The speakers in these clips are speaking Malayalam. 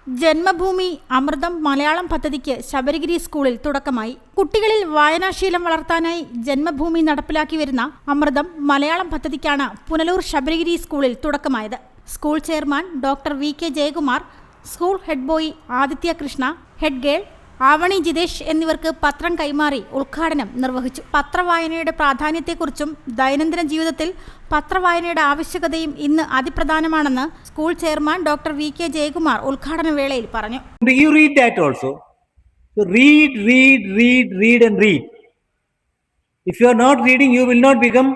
ജന്മഭൂമി അമൃതം മലയാളം പദ്ധതിക്ക് ശബരിഗിരി സ്കൂളിൽ തുടക്കമായി. കുട്ടികളിൽ വായനാശീലം വളർത്താനായി ജന്മഭൂമി നടപ്പിലാക്കി വരുന്ന അമൃതം മലയാളം പദ്ധതിക്കാണ് പുനലൂർ ശബരിഗിരി സ്കൂളിൽ തുടക്കമായത്. School chairman doctor V K. Jayakumar, school head boy Aditya Krishna, head girl Avani Jithesh എന്നിവർക്ക് പത്രം കൈമാറി ഉദ്ഘാടനം നിർവഹിച്ചു. പത്രവായനയുടെ പ്രാധാന്യത്തെക്കുറിച്ചും ദൈനംദിന ജീവിതത്തിൽ പത്രവായനയുടെ ആവശ്യകതയും ഇന്ന് അതിപ്രധാനമാണെന്ന് school chairman doctor V K. Jayakumar ഉദ്ഘാടന വേളയിൽ പറഞ്ഞു. You read that also. So read and read. If you are not reading, you will not become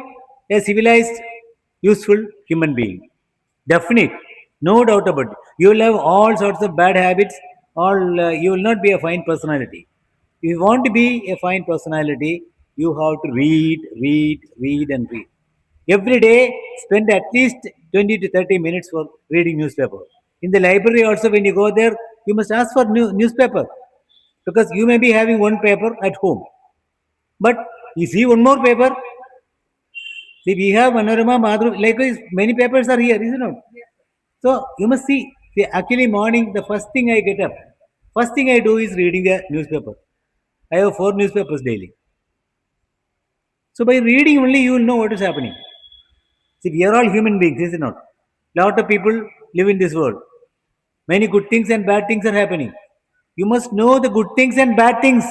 a civilized, useful human being. Definite, no doubt about it. You will have all sorts of bad habits. You will not be a fine personality. If you want to be a fine personality, you have to read and read. Every day, spend at least 20 to 30 minutes for reading newspaper. In the library also, when you go there, you must ask for newspaper, because you may be having one paper at home, but you see one more paper. See, we have Manorama, Madhuru, likewise many papers are here, isn't it? So you must see. See, actually morning, the first thing I get up, first thing I do is reading a newspaper. I have 4 newspapers daily. So by reading only, you will know what is happening. See, we are all human beings, is it not? Lot of people live in this world. Many good things and bad things are happening. You must know the good things and bad things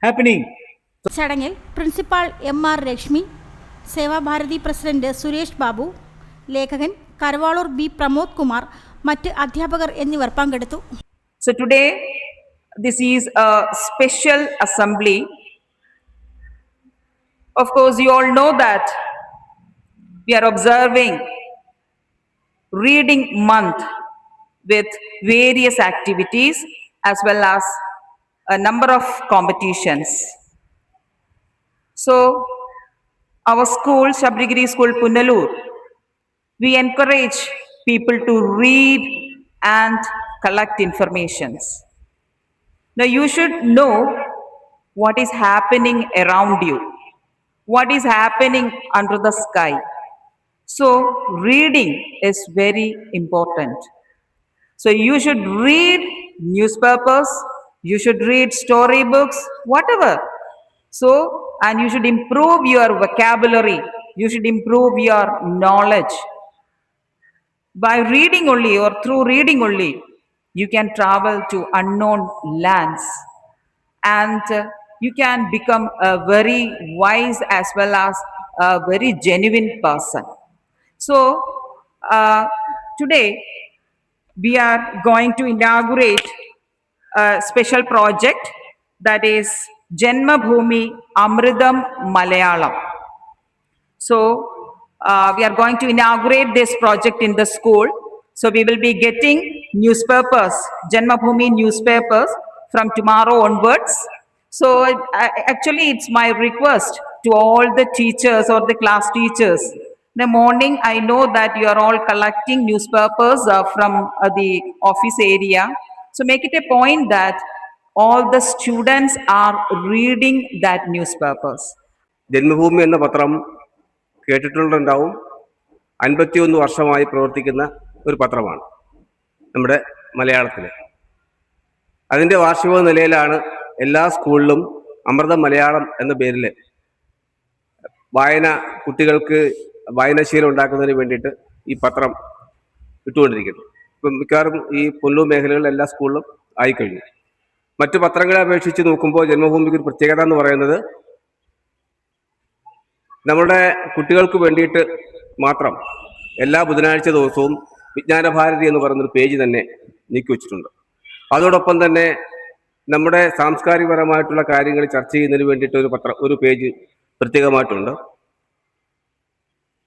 happening. ചടങ്ങിൽ principal M R. Lakshmi, Seva Bharati president Suresh Babu, ലേഖകൻ കരവാളൂർ ബി. പ്രമോദ് കുമാർ, മറ്റ് അധ്യാപകർ എന്നിവർ പങ്കെടുത്തു. So today, this is a special assembly. Of course, you all know that we are observing Reading Month with various activities as well as a number of competitions. So, our school, Shabrigiri School, Punalur, we encourage people to read and collect informations. Now, you should know what is happening around you, what is happening under the sky. So, reading is very important. So, you should read newspapers, you should read storybooks, whatever. So, and you should improve your vocabulary, you should improve your knowledge. By reading only or through reading only, you can travel to unknown lands, and you can become a very wise as well as a very genuine person. So, today we are going to inaugurate a special project, that is Janmabhoomi Amritam Malayalam. So, we are going to inaugurate this project in the school. So, we will be getting newspapers, Janmabhoomi newspapers from tomorrow onwards. So, actually, it's my request to all the teachers or the class teachers. In the morning, I know that you are all collecting newspapers from the office area. So, make it a point that all the students are reading that newspapers. Janmabhumi എന്ന പത്രം കേട്ടിട്ടുണ്ടാവും. 51 വർഷമായി പ്രവർത്തിക്കുന്ന ഒരു പത്രമാണ് നമ്മുടെ മലയാളത്തിൽ. അതിൻ്റെ വാർഷിക നിലയിലാണ് എല്ലാ സ്കൂളിലും അമൃതം മലയാളം എന്ന പേരിൽ കുട്ടികൾക്ക് വായനാശീലം ഉണ്ടാക്കുന്നതിന് വേണ്ടിയിട്ട് ഈ പത്രം ഇട്ടുകൊണ്ടിരിക്കുന്നു. ഇപ്പം മിക്കവാറും ഈ പുനലൂർ മേഖലകളിൽ എല്ലാ സ്കൂളിലും ആയിക്കഴിഞ്ഞു. മറ്റു പത്രങ്ങളെ അപേക്ഷിച്ച് നോക്കുമ്പോൾ ജന്മഭൂമിക്ക് ഒരു പ്രത്യേകത എന്ന് പറയുന്നത്, നമ്മുടെ കുട്ടികൾക്ക് വേണ്ടിയിട്ട് മാത്രം എല്ലാ ബുധനാഴ്ച ദിവസവും വിജ്ഞാനഭാരതി എന്ന് പറയുന്നൊരു പേജ് തന്നെ നീക്കി വച്ചിട്ടുണ്ട്. അതോടൊപ്പം തന്നെ നമ്മുടെ സാംസ്കാരികപരമായിട്ടുള്ള കാര്യങ്ങൾ ചർച്ച ചെയ്യുന്നതിന് വേണ്ടിയിട്ട് ഒരു പേജ് പ്രത്യേകമായിട്ടുണ്ട്.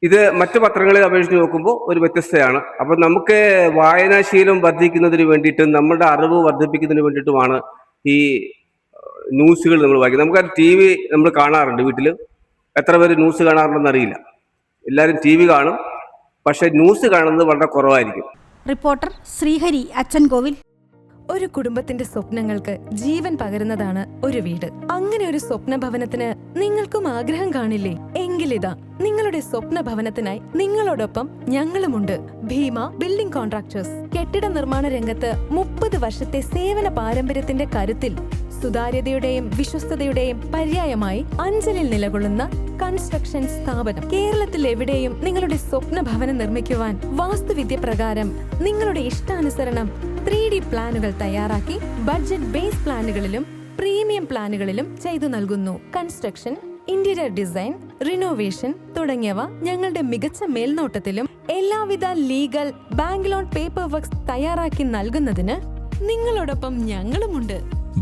ഇത് മറ്റു പത്രങ്ങളെ അപേക്ഷിച്ച് നോക്കുമ്പോൾ ഒരു വ്യത്യസ്തയാണ്. അപ്പം നമുക്ക് വായനാശീലം വർദ്ധിക്കുന്നതിന് വേണ്ടിയിട്ടും നമ്മുടെ അറിവ് വർദ്ധിപ്പിക്കുന്നതിന് വേണ്ടിയിട്ടുമാണ് ഈ ന്യൂസുകൾ നമ്മൾ വായിക്കുന്നത്. നമുക്ക് TV നമ്മൾ കാണാറുണ്ട്. വീട്ടിൽ എത്ര പേര് ന്യൂസ് കാണാറുണ്ടെന്ന് അറിയില്ല. എല്ലാവരും TV കാണും, പക്ഷെ ന്യൂസ് കാണുന്നത് വളരെ കുറവായിരിക്കും. റിപ്പോർട്ടർ ശ്രീഹരി അച്ചൻകോവിൽ. ഒരു കുടുംബത്തിന്റെ സ്വപ്നങ്ങൾക്ക് ജീവൻ പകരുന്നതാണ് ഒരു വീട്. അങ്ങനെ ഒരു സ്വപ്ന ഭവനത്തിന് നിങ്ങൾക്കും ആഗ്രഹം കാണില്ലേ? എങ്കിലിതാ നിങ്ങളുടെ സ്വപ്ന ഭവനത്തിനായി നിങ്ങളോടൊപ്പം ഞങ്ങളുമുണ്ട്. Bhima building contractors. കെട്ടിട നിർമ്മാണ രംഗത്ത് 30 വർഷത്തെ സേവന പാരമ്പര്യത്തിന്റെ കരുത്തിൽ സുതാര്യതയുടെയും വിശ്വസ്തതയുടെയും പര്യായമായി അഞ്ചലിൽ നിലകൊള്ളുന്ന കൺസ്ട്രക്ഷൻ സ്ഥാപനം. കേരളത്തിൽ എവിടെയും നിങ്ങളുടെ സ്വപ്ന ഭവനം നിർമ്മിക്കുവാൻ വാസ്തുവിദ്യ പ്രകാരം നിങ്ങളുടെ ഇഷ്ടാനുസരണം 3D പ്ലാനുകൾ തയ്യാറാക്കി ബഡ്ജറ്റ് ബേസ് പ്ലാനുകളിലും പ്രീമിയം പ്ലാനുകളിലും ചെയ്തു നൽകുന്നു. കൺസ്ട്രക്ഷൻ, ഇന്റീരിയർ ഡിസൈൻ, റിനോവേഷൻ തുടങ്ങിയവ ഞങ്ങളുടെ മികച്ച മേൽനോട്ടത്തിലും എല്ലാവിധ legal bank loan paper works തയ്യാറാക്കി നൽകുന്നതിന് നിങ്ങളോടൊപ്പം ഞങ്ങളുമുണ്ട്.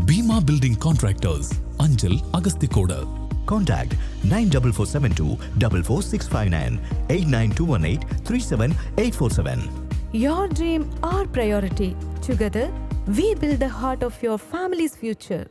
Bima Building Contractors, Anjal, Agastikoda. Contact 94472 44659 89218 37847. Your dream, our priority. Together, we build the heart of your family's future.